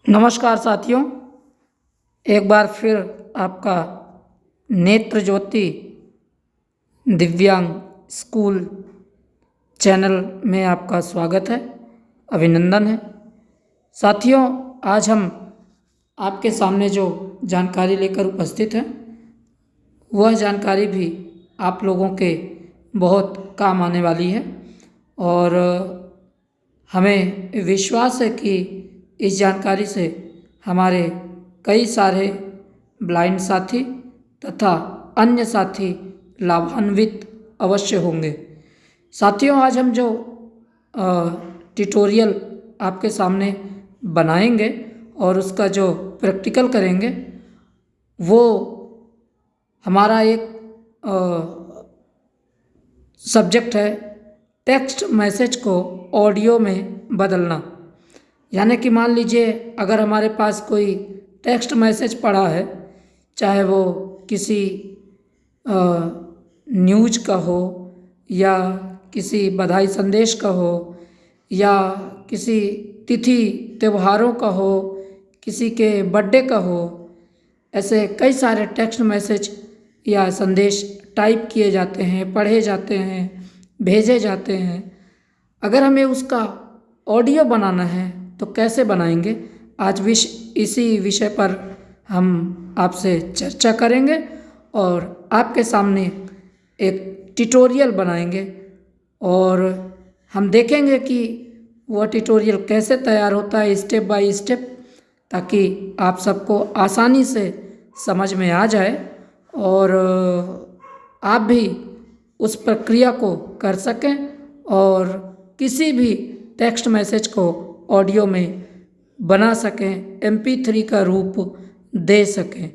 नमस्कार साथियों, एक बार फिर आपका नेत्र ज्योति दिव्यांग स्कूल चैनल में आपका स्वागत है, अभिनंदन है। साथियों, आज हम आपके सामने जो जानकारी लेकर उपस्थित हैं वह जानकारी भी आप लोगों के बहुत काम आने वाली है और हमें विश्वास है कि इस जानकारी से हमारे कई सारे ब्लाइंड साथी तथा अन्य साथी लाभान्वित अवश्य होंगे। साथियों, आज हम जो ट्यूटोरियल आपके सामने बनाएंगे और उसका जो प्रैक्टिकल करेंगे वो हमारा एक सब्जेक्ट है टेक्स्ट मैसेज को ऑडियो में बदलना। यानी कि मान लीजिए अगर हमारे पास कोई टेक्स्ट मैसेज पड़ा है, चाहे वो किसी न्यूज का हो या किसी बधाई संदेश का हो या किसी तिथि त्योहारों का हो, किसी के बर्थडे का हो, ऐसे कई सारे टेक्स्ट मैसेज या संदेश टाइप किए जाते हैं, पढ़े जाते हैं, भेजे जाते हैं। अगर हमें उसका ऑडियो बनाना है तो कैसे बनाएंगे, आज इसी विषय पर हम आपसे चर्चा करेंगे और आपके सामने एक ट्यूटोरियल बनाएंगे और हम देखेंगे कि वह ट्यूटोरियल कैसे तैयार होता है स्टेप बाय स्टेप, ताकि आप सबको आसानी से समझ में आ जाए और आप भी उस प्रक्रिया को कर सकें और किसी भी टेक्स्ट मैसेज को ऑडियो में बना सकें, MP3 का रूप दे सकें।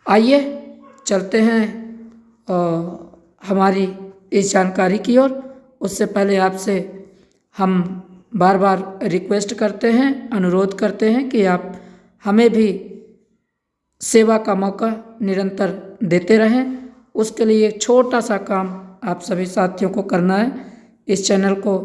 आइए चलते हैं हमारी इस जानकारी की ओर। उससे पहले आपसे हम बार बार रिक्वेस्ट करते हैं, अनुरोध करते हैं कि आप हमें भी सेवा का मौका निरंतर देते रहें। उसके लिए एक छोटा सा काम आप सभी साथियों को करना है, इस चैनल को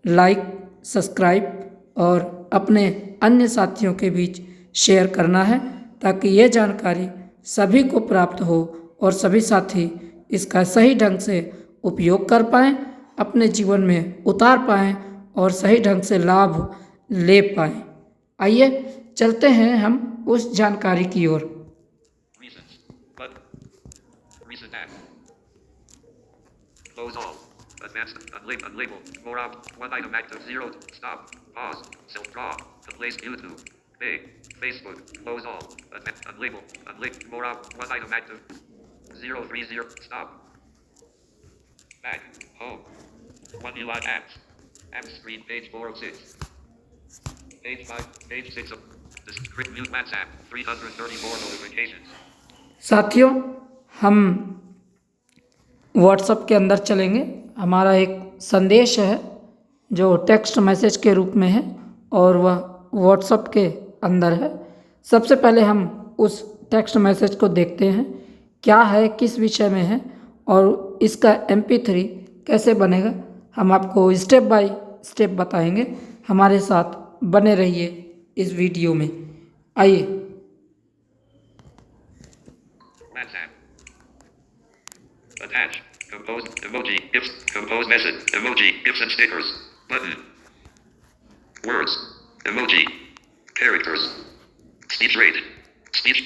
लाइक, सब्सक्राइब और अपने अन्य साथियों के बीच शेयर करना है, ताकि ये जानकारी सभी को प्राप्त हो और सभी साथी इसका सही ढंग से उपयोग कर पाएँ, अपने जीवन में उतार पाएँ और सही ढंग से लाभ ले पाएँ। आइए चलते हैं हम उस जानकारी की ओर। Close all. Advanced. Unlabeled. More up. One item active. Zero. Stop. Pause. Self draw. Place YouTube. Big. Facebook. Close all. Unlabeled. Unlabeled. More up. One item active. 030. Stop. Back. Home. One UI apps. App screen page 406. Page 5. Page 6 of the script mute WhatsApp. 334 notifications. साथियों, हम WhatsApp के अंदर चलेंगे। हमारा एक संदेश है जो टेक्स्ट मैसेज के रूप में है और वह व्हाट्सएप के अंदर है। सबसे पहले हम उस टेक्स्ट मैसेज को देखते हैं, क्या है, किस विषय में है और इसका MP3 कैसे बनेगा। हम आपको स्टेप बाय स्टेप बताएंगे। हमारे साथ बने रहिए इस वीडियो में। आइए। Attach. Compose. Emoji. GIFs. Compose message. Emoji. GIFs and stickers. Button. Words. Emoji. Characters. Speech rate. Speech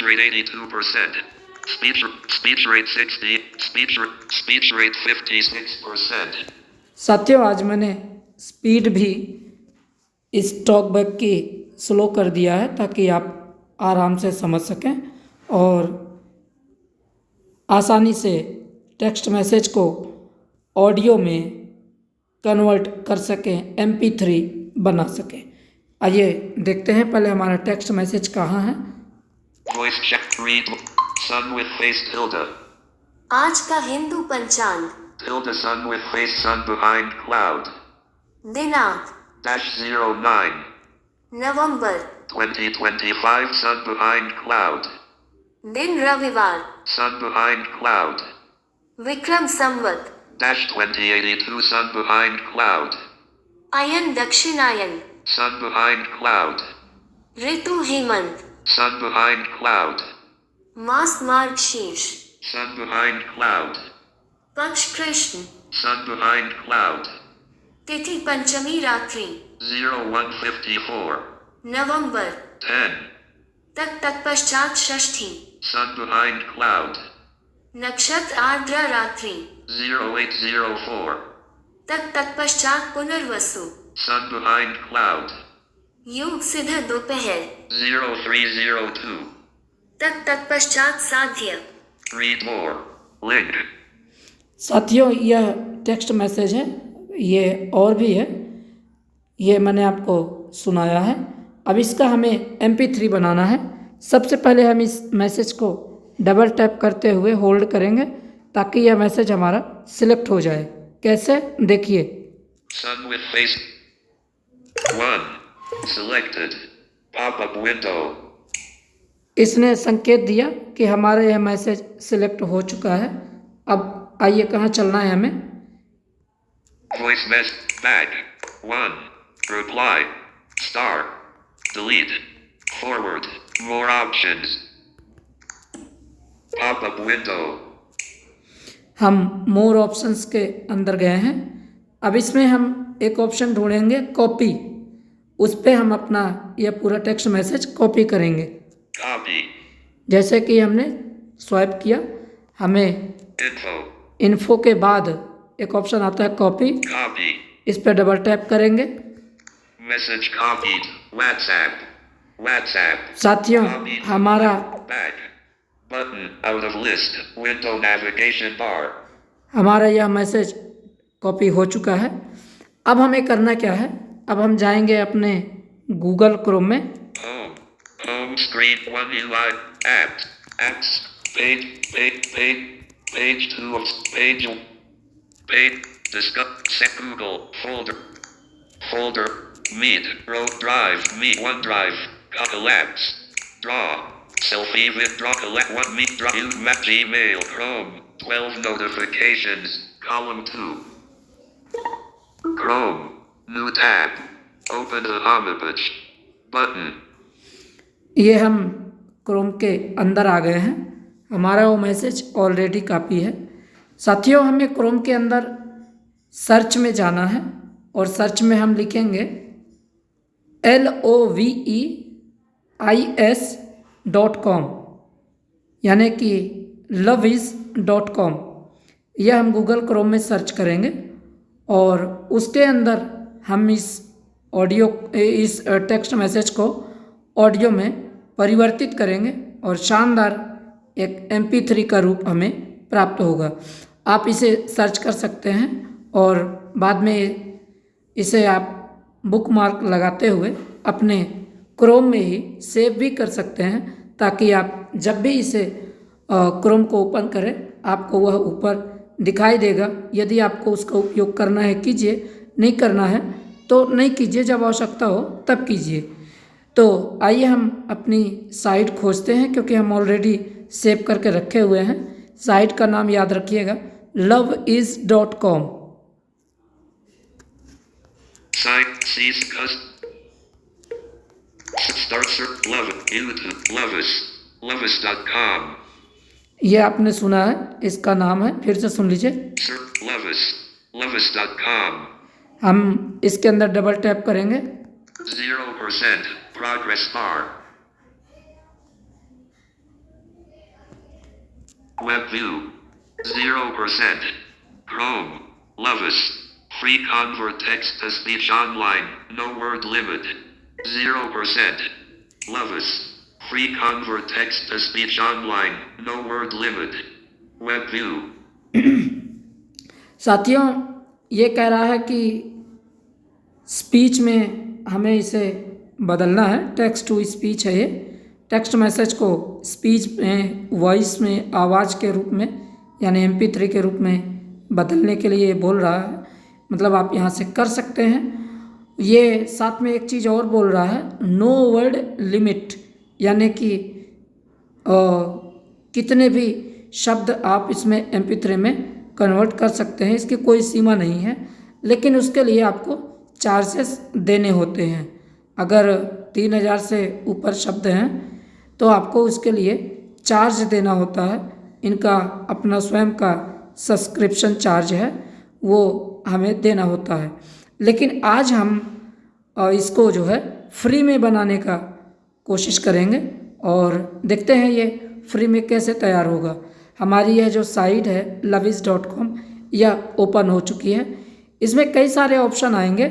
rate 82%. Speech rate 60. Speech rate 56%. साथियों, आज मैंने स्पीड भी इस टॉकबैक की स्लो कर दिया है ताकि आप आराम से समझ सकें और आसानी से टेक्स्ट मैसेज को ऑडियो में कन्वर्ट कर सकें, MP3 बना सकें। आइए देखते हैं पहले हमारा टेक्स्ट मैसेज कहाँ है। Voice check. Read. Sun with face tilde. आज का हिंदू पंचांग। Tilde sun with face sun behind cloud. दिनांक -09. नवंबर 2025 sun behind cloud. दिन रविवार Sun behind cloud. Vikram Samvat -2082 sun behind cloud. अयन दक्षिणायन Sun behind cloud. ऋतु हेमंत, Sun behind cloud. मास मार्ग शीर्ष, Sun behind cloud. पक्ष कृष्ण, Sun behind cloud. तिथि पंचमी रात्रि, 0154. नवंबर, 10. तत्पश्चात षष्ठी, Sun behind cloud. नक्षत्र आर्द्रा रात्रि, 0804. तत्पश्चात पुनर्वसु, Sun behind cloud. योग सिद्ध दोपहर, 0302. तत्पश्चात साध्य। Read more. Link. साथियों, यह टेक्स्ट मैसेज है, ये और भी है, ये मैंने आपको सुनाया है। अब इसका हमें MP3 बनाना है। सबसे पहले हम इस मैसेज को डबल टैप करते हुए होल्ड करेंगे ताकि यह मैसेज हमारा सिलेक्ट हो जाए। कैसे, देखिए। Sun with face. 1. Selected. Pop-up window. इसने संकेत दिया कि हमारा यह मैसेज सिलेक्ट हो चुका है। अब आइए कहाँ चलना है हमें। Voice message. Back. 1. Reply. Star. Delete. Forward. More options. Pop-up window. हम मोर ऑप्शंस के अंदर गए हैं। अब इसमें हम एक ऑप्शन ढूंढेंगे, कॉपी। उस पर हम अपना यह पूरा टेक्स्ट मैसेज कॉपी करेंगे। Copy. जैसे कि हमने स्वाइप किया, हमें Info. इन्फो के बाद एक ऑप्शन आता है कॉपी। Copy. इस पर डबल टैप करेंगे। Message copied. WhatsApp. WhatsApp. साथियों, हमारा Back. Button out of list. Window navigation bar. हमारा यह मैसेज कॉपी हो चुका है। अब हमें करना क्या है, अब हम जाएंगे अपने गूगल क्रोम में। Home. Home screen 1 UI. Apps. Apps. Page. Page 2 of page. Page. Discuss. Set Google. Folder. Meet. Road Drive. Meet. OneDrive. Collapse. Draw. Selfie with draw. Collect. One meet. Draw. You map. Gmail. Chrome. 12 notifications. Column 2. Chrome. New tab. Open the homepage. Button. ये हम Chrome के अंदर आ गए हैं। हमारा वो message already copy है। साथियों, हमें क्रोम के अंदर सर्च में जाना है और सर्च में हम लिखेंगे loveis.com, यानी कि loveis.com। यह हम गूगल क्रोम में सर्च करेंगे और उसके अंदर हम इस टेक्स्ट मैसेज को ऑडियो में परिवर्तित करेंगे और शानदार एक MP3 का रूप हमें प्राप्त होगा। आप इसे सर्च कर सकते हैं और बाद में इसे आप बुकमार्क लगाते हुए अपने क्रोम में ही सेव भी कर सकते हैं, ताकि आप जब भी इसे क्रोम को ओपन करें आपको वह ऊपर दिखाई देगा। यदि आपको उसका उपयोग करना है कीजिए, नहीं करना है तो नहीं कीजिए, जब आवश्यकता हो तब कीजिए। तो आइए हम अपनी साइट खोजते हैं, क्योंकि हम ऑलरेडी सेव करके रखे हुए हैं। साइट का नाम याद रखिएगा, loveis.com। Site sees start search. Love. YouTube. Loveis.com. ये आपने सुना है, इसका नाम है, फिर से सुन लीजिए। Search Loveis. Loveis.com. हम इसके अंदर डबल टैप करेंगे। 0% progress bar. Web view. 0%. Chrome. Loveis. Free convert text to speech online. No word limit. 0%. Loveis. Free convert text to speech online. No word limit. Web view. साथियों, ये कह रहा है कि स्पीच में हमें इसे बदलना है। टेक्स्ट टू स्पीच है ये। टेक्स्ट मैसेज को स्पीच में, वॉइस में, आवाज़ के रूप में यानी MP3 के रूप में बदलने के लिए ये बोल रहा है। मतलब आप यहाँ से कर सकते हैं। ये साथ में एक चीज़ और बोल रहा है, नो वर्ड लिमिट, यानी कि कितने भी शब्द आप इसमें MP3 में कन्वर्ट कर सकते हैं। इसकी कोई सीमा नहीं है, लेकिन उसके लिए आपको चार्जेस देने होते हैं। अगर 3000 से ऊपर शब्द हैं तो आपको उसके लिए चार्ज देना होता है। इनका अपना स्वयं का सब्सक्रिप्शन चार्ज है, वो हमें देना होता है। लेकिन आज हम इसको जो है फ्री में बनाने का कोशिश करेंगे और देखते हैं ये फ्री में कैसे तैयार होगा। हमारी यह जो साइट है loviz.com यह ओपन हो चुकी है। इसमें कई सारे ऑप्शन आएंगे,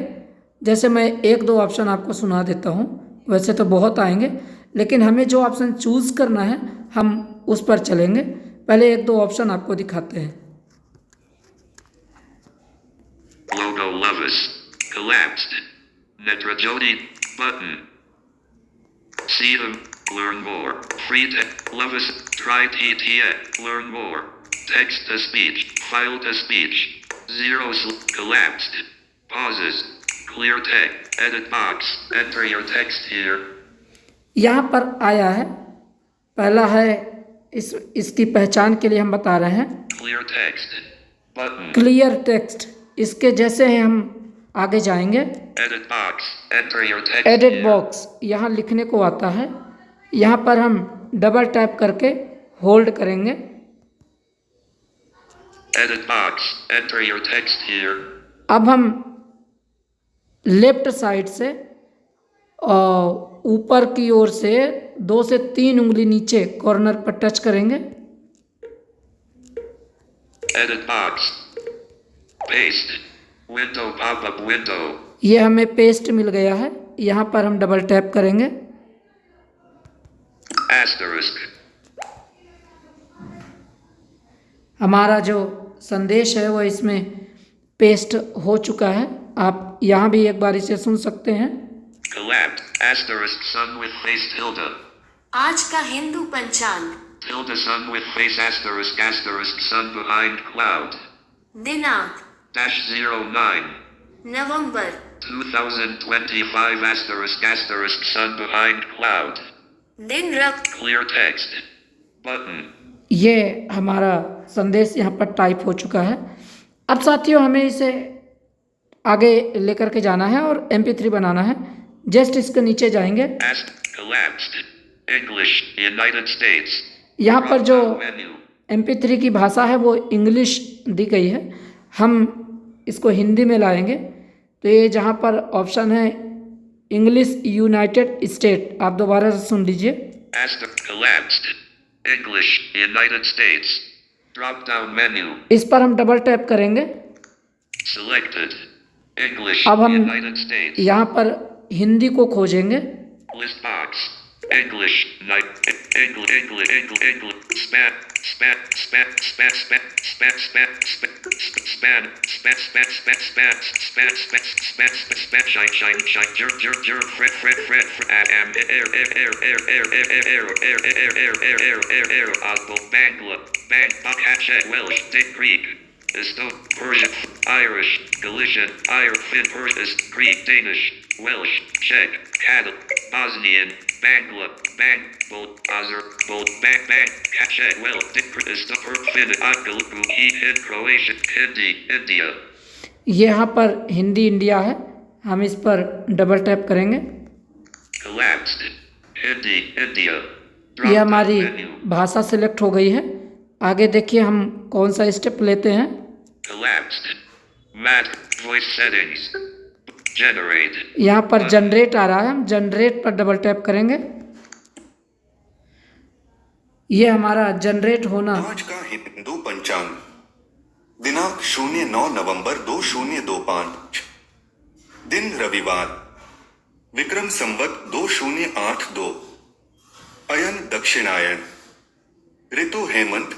जैसे मैं एक दो ऑप्शन आपको सुना देता हूँ। वैसे तो बहुत आएंगे, लेकिन हमें जो ऑप्शन चूज़ करना है हम उस पर चलेंगे। पहले एक दो ऑप्शन आपको दिखाते हैं। Logo Lovis. Collapsed. Netrajodi. Button. See them. Learn more. Free text. Lovis. Try TTX. Learn more. Text to speech. File to speech. Zeros. Collapsed. Pauses. Clear text. Edit box. Enter your text here. यहाँ पर आया है, पहला है इसकी पहचान के लिए हम बता रहे हैं Clear text. Button. Clear text. इसके जैसे ही हम आगे जाएंगे Edit box. Enter your text edit here. Box यहाँ लिखने को आता है। यहाँ पर हम डबल टैप करके होल्ड करेंगे। Edit box. Enter your text here. अब हम लेफ्ट साइड से ऊपर की ओर से 2 से 3 उंगली नीचे कॉर्नर पर टच करेंगे। Edit box. Paste. Window pop-up window. ये हमें पेस्ट मिल गया है। यहाँ पर हम डबल टैप करेंगे। Asterisk. हमारा जो संदेश है वो इसमें पेस्ट हो चुका है। आप यहाँ भी एक बार इसे सुन सकते हैं। Collapsed. Asterisk sun with face tilde. आज का हिंदू पंचांग। Tilde sun with face asterisk asterisk sun behind cloud. दिनांक Dash 09. नवंबर 2025 asterisk asterisk sun behind cloud. दिन रक्त Clear text. Button. ये हमारा संदेश यहाँ पर टाइप हो चुका है। अब साथियों हमें इसे आगे लेकर के जाना है और MP3 बनाना है। जस्ट इसके नीचे जाएंगे। Collapsed. English. United States. यहाँ पर जो Drop-down menu. MP3 की भाषा है वो इंग्लिश दी गई है। हम इसको हिंदी में लाएंगे तो ये जहाँ पर ऑप्शन है इंग्लिश यूनाइटेड स्टेट, आप दोबारा से सुन लीजिए। Collapsed. English. United States. Drop-down menu. इस पर हम डबल टैप करेंगे। Selected. English. अब हम United States. यहाँ पर हिंदी को खोजेंगे। List box. English. English. English. English. English. Span. Span. Span. Span. Span. Span. Span. Span. Span. Span. Span. Span. Span. Span. Span. Span. Span. Shine. Shine. Shine. Jur. Jur. Jur. Fred. Fred. Fred. Fred. Am. Air. Air. Air. Air. Air. Air. Air. Air. Air. Air. Air. Air. Air. Air. Osbo. Bangla. Bang. Bakhatch. Welsh. Dick. Greek. Esto. Persian. Irish. Galician. Finn. Persian. Greek. Danish. Welsh. Czech. Catalan. Bosnian. Bangla. Bang. Bold. Azer. Bold. Bang. Bang. Czech. Well. Dick. Esto. Finn. Agalugu. Hind. Croatian. Hindi. India. ये यहाँ पर Hindi India है, हम इस पर double tap करेंगे। Collapsed. Hindi. India. ये हमारी Drop-down menu. भाषा सिलेक्ट हो गई है। आगे देखिए हम कौन सा स्टेप लेते हैं। Collapsed. Mat. Voice settings. Generate. यहाँ पर जनरेट आ रहा है, हम जनरेट पर डबल टैप करेंगे। ये हमारा जनरेट होना आज का हिंदू पंचांग दिनांक 09 नवंबर 2025 दिन रविवार विक्रम संवत 2082 अयन दक्षिणायन ऋतु हेमंत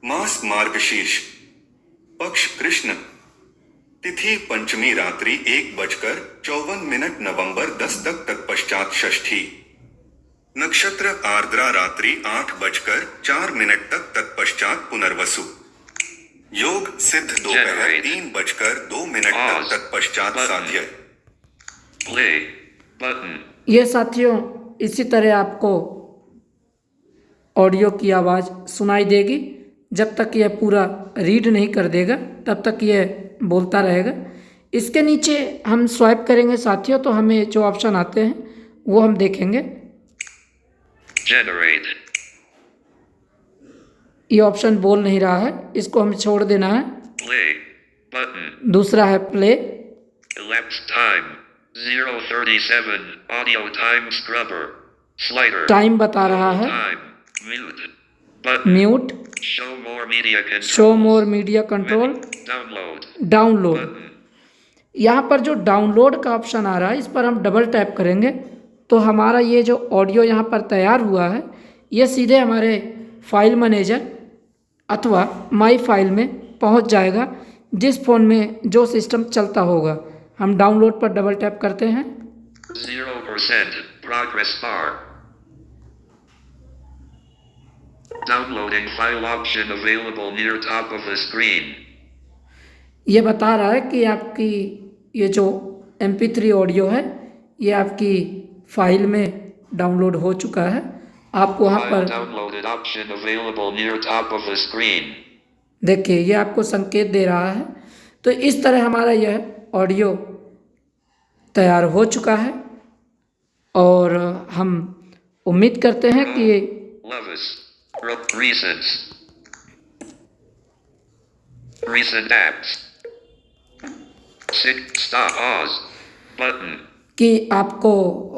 मास मार्गशीर्ष पक्ष कृष्ण तिथि पंचमी रात्रि 1:54 नवंबर 10 तक तत्पश्चात षष्ठी नक्षत्र आर्द्रा रात्रि 8:04 तक तत्पश्चात पुनर्वसु योग सिद्ध दोपहर 3:02 तक तत्पश्चात साध्य। Play. Button. ये साथियों इसी तरह आपको ऑडियो की आवाज़ सुनाई देगी। जब तक यह पूरा रीड नहीं कर देगा तब तक यह बोलता रहेगा। इसके नीचे हम स्वाइप करेंगे साथियों तो हमें जो ऑप्शन आते हैं वो हम देखेंगे। Generate. ये ऑप्शन बोल नहीं रहा है, इसको हमें छोड़ देना है। Play. Button. दूसरा है play. Elapsed time. 0:37. Audio time scrubber. Slider. Time बता रहा है। Time. Mute. Button. Mute. Show more media control. Show मोर media control. Download. Download. Button. यहाँ पर जो डाउनलोड का ऑप्शन आ रहा है इस पर हम डबल टैप करेंगे तो हमारा ये जो ऑडियो यहाँ पर तैयार हुआ है ये सीधे हमारे फाइल मैनेजर अथवा माई फाइल में पहुँच जाएगा, जिस फ़ोन में जो सिस्टम चलता होगा। हम डाउनलोड पर डबल टैप करते हैं। 0% progress bar. Downloading file option available near top of the screen. ये बता रहा है कि आपकी ये जो MP3 ऑडियो है ये आपकी फाइल में डाउनलोड हो चुका है। आप वहाँ File पर downloaded option available near top of the screen. देखिए ये आपको संकेत दे रहा है। तो इस तरह हमारा यह ऑडियो तैयार हो चुका है और हम उम्मीद करते हैं कि Levis. Recents. Recent apps. Stop pause. Button. कि आपको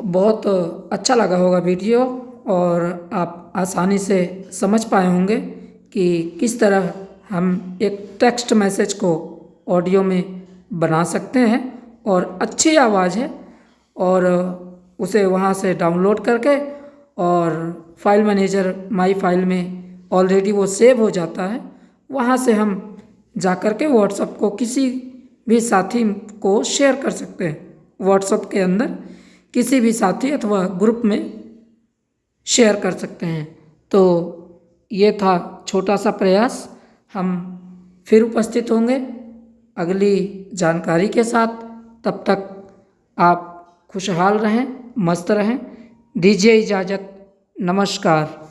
बहुत अच्छा लगा होगा वीडियो और आप आसानी से समझ पाए होंगे कि किस तरह हम एक टेक्स्ट मैसेज को ऑडियो में बना सकते हैं और अच्छी आवाज़ है और उसे वहाँ से डाउनलोड करके और फाइल मैनेजर माई फाइल में ऑलरेडी वो सेव हो जाता है। वहाँ से हम जा कर के व्हाट्सएप को किसी भी साथी को शेयर कर सकते हैं। व्हाट्सएप के अंदर किसी भी साथी अथवा ग्रुप में शेयर कर सकते हैं। तो ये था छोटा सा प्रयास। हम फिर उपस्थित होंगे अगली जानकारी के साथ। तब तक आप खुशहाल रहें, मस्त रहें। दीजिए इजाज़त। नमस्कार।